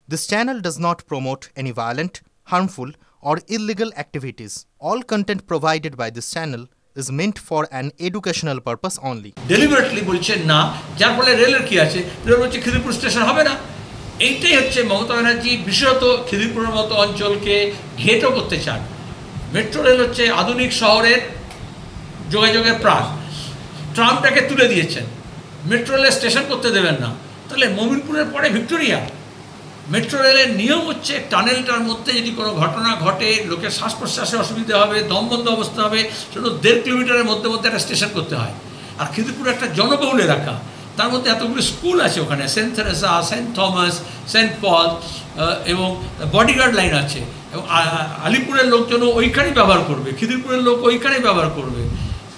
This channel does not promote any violent, harmful, or illegal activities. All content provided by this channel is meant for an educational purpose only. Deliberately বলছেন না, যার ফলে রেলের কি আছে, rail বলছে Khidirpur station হবে না। এইটাই হচ্ছে মমতা ব্যানার্জি বিশেষত খিদিরপুরের মতো অঞ্চলকে ঘেঁটো করতে চান। মেট্রো রেল হচ্ছে আধুনিক শহরের যোগাযোগের প্রাণ। ট্রামটাকে তুলে দিয়েছেন, মেট্রো রেলের স্টেশন করতে দেবেন না। তাহলে মমিনপুরের পরে ভিক্টোরিয়া। মেট্রো রেলের নিয়ম হচ্ছে টানেলটার মধ্যে যদি কোনো ঘটনা ঘটে, লোকের শ্বাস প্রশ্বাসে অসুবিধা হবে, দমবন্ধ অবস্থা হবে, সেটা 1.5 কিলোমিটারের মধ্যে একটা স্টেশন করতে হয়। আর খিদিরপুর একটা জনবহুল এলাকা, তার মধ্যে এতগুলো স্কুল আছে ওখানে, Saint Teresa, Saint Thomas, Saint Paul এবং বডিগার্ড লাইন আছে, এবং আলিপুরের লোকজনও ওইখানেই ব্যবহার করবে, খিদিরপুরের লোক ওইখানেই ব্যবহার করবে।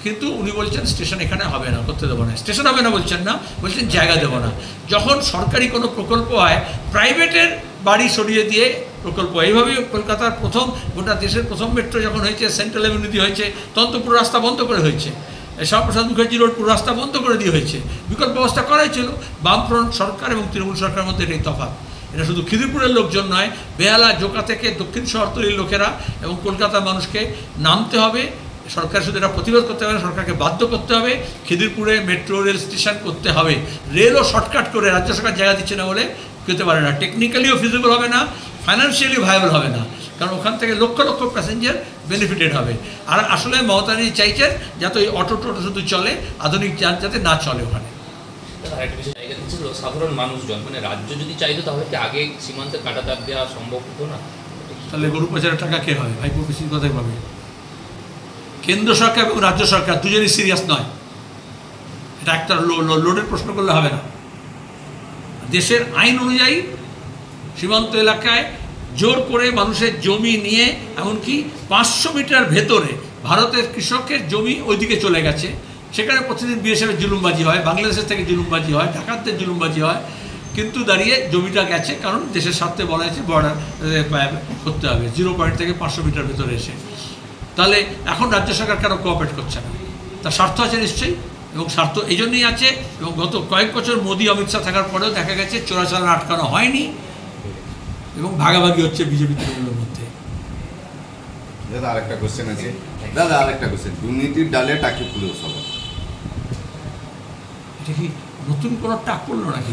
কিন্তু উনি বলছেন স্টেশন এখানে হবে না, করতে দেবো না। স্টেশন হবে না বলছেন না, বলছেন জায়গা দেবো না। যখন সরকারি কোনো প্রকল্প হয়, প্রাইভেটের বাড়ি সরিয়ে দিয়ে প্রকল্প। এইভাবেই কলকাতার প্রথম, গোটা দেশের প্রথম মেট্রো যখন হয়েছে, সেন্ট্রাল এভিনিউ দিয়ে হয়েছে, তখন তো পুরো রাস্তা বন্ধ করে হয়েছে। শ্যামাপ্রসাদ মুখার্জি রোড পুরো রাস্তা বন্ধ করে দিয়ে হয়েছে, বিকল্প ব্যবস্থা করাই ছিল। বামফ্রন্ট সরকার এবং তৃণমূল সরকারের মধ্যে এটাই তফাৎ। এটা শুধু খিদিরপুরের লোকজন নয়, বেহালা, জোকা থেকে দক্ষিণ শহরতলির লোকেরা এবং কলকাতার মানুষকে নামতে হবে। সরকার শুধু এটা প্রতিরোধ করতে হবে, সরকারকে বাধ্য করতে হবে, খিদিরপুরে মেট্রো রেল স্টেশন করতে হবে। রেলও শর্টকাট করে রাজ্য সরকার জায়গা দিচ্ছে না বলে করতে পারে না, টেকনিক্যালিও ফিজিবল হবে না, ফাইন্যান্সিয়ালি ভায়াবল হবে না, কারণ ওখান থেকে লক্ষ লক্ষ প্যাসেঞ্জার বেনিফিটেড হবে। আর আসলে মমতা ব্যানার্জি চাইছেন যাতে ওই অটো টোটো শুধু চলে, আধুনিক যান যাতে না চলে ওখানে। সাধারণ মানুষজন, মানে রাজ্য যদি চাইতো তাহলে কি আগে সীমান্তে কাটা তার দেওয়া সম্ভব হতো না? তাহলে গরু পাচারের টাকা কে হবে ভাই? বেশি কথাই পাবে। কেন্দ্র সরকার এবং রাজ্য সরকার দুজনই সিরিয়াস নয়। এটা একটা লোডের প্রশ্ন করলে হবে না। দেশের আইন অনুযায়ী সীমান্ত এলাকায় জোর করে মানুষের জমি নিয়ে, এমনকি 500 মিটার ভেতরে ভারতের কৃষকের জমি ওইদিকে চলে গেছে, সেখানে প্রতিদিন বিএসএফের জুলুমবাজি হয়, বাংলাদেশের থেকে জুলুমবাজি হয়, ডাকাতদের জুলুমবাজি হয়, কিন্তু দাঁড়িয়ে জমিটা গেছে, কারণ দেশের স্বার্থে বলা হয়েছে বর্ডার করতে হবে 0 পয়েন্ট থেকে 500 মিটার ভেতরে এসে। তাহলে এখন রাজ্য সরকার কেন কোঅপারেট করছে না? তার স্বার্থ আছে নিশ্চয়ই, এবং স্বার্থ এই জন্যই আছে। এবং গত কয়েক বছর মোদি অমিত শাহ থাকার পরেও দেখা গেছে চোরাচালান আটকানো হয়নি, এবং ভাগাভাগি হচ্ছে বিজেপি তৃণমূলের মধ্যে। দাদা আরেকটা কোশ্চেন আছে, দুর্নীতির ডালে টাকি পুরসভা, এটা কি নতুন কোনো টাক পড়লো নাকি?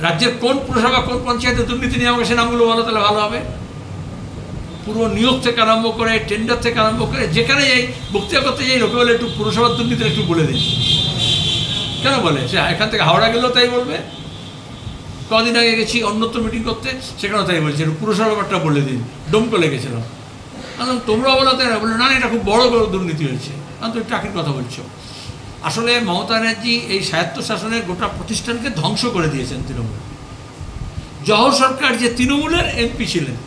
রাজ্যের কোন পুরসভা, কোন পঞ্চায়েতে দুর্নীতি নিয়ে আমাকে সে নামগুলো বলো, তাহলে ভালো হবে। পুরো নিয়োগ থেকে আরম্ভ করে, টেন্ডার থেকে আরম্ভ করে, যেখানে যাই বক্তৃতা করতে যাই, লোকে বলে একটু পুরসভার দুর্নীতি একটু বলে দিন। কেন বলে? সে এখান থেকে হাওড়া গেলেও তাই বলবে। কদিন আগে গেছি অন্যত্র মিটিং করতে, সেখানেও তাই বলছে একটু পুরসভার ব্যাপারটা বলে দিন, ডমকলে গেছিলাম। তোমরা বলো তাই না? বলে না, এটা খুব বড় বড় দুর্নীতি হয়েছে। তুমি টাকির কথা বলছো। আসলে মমতা ব্যানার্জি এই স্বায়ত্তশাসনের গোটা প্রতিষ্ঠানকে ধ্বংস করে দিয়েছেন তৃণমূল। জওহর সরকার যে তৃণমূলের এমপি ছিলেন,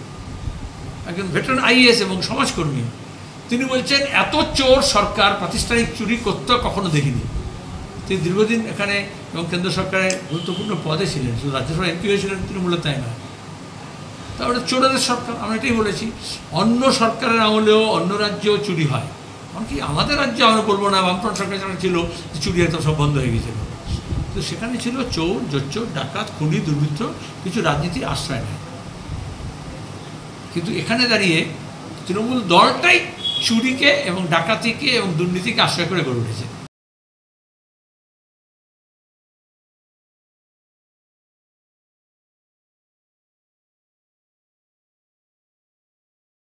একজন ভেটারান আইএএস এবং সমাজকর্মী, তিনি বলছেন এত চোর সরকার প্রাতিষ্ঠানিক চুরি করতে কখনো দেখিনি। তিনি দীর্ঘদিন এখানে এবং কেন্দ্র সরকারের গুরুত্বপূর্ণ পদে ছিলেন, শুধু রাজ্যসভা এমপি হয়েছিলেন তৃণমূলের, তাই না? তাহলে চোরেদের সরকার, আমরা এটাই বলেছি। অন্য সরকারের আমলেও অন্য রাজ্যেও চুরি হয়, এমনকি আমাদের রাজ্যে আমরা বলবো না, বামফ্রন্ট সরকার যখন ছিল চুরি একদম সব বন্ধ হয়ে গেছিল, তো সেখানে ছিল চোর, জোচ্চোর, ডাকাত, খুনি, দুর্বৃত্ত, কিছু রাজনীতির আশ্রয় নেয়। কিন্তু এখানে দাঁড়িয়ে তৃণমূল দলটাই চুরিকে এবং ডাকাতিকে এবং দুর্নীতিকে আশ্রয় করে গড়ে উঠেছে।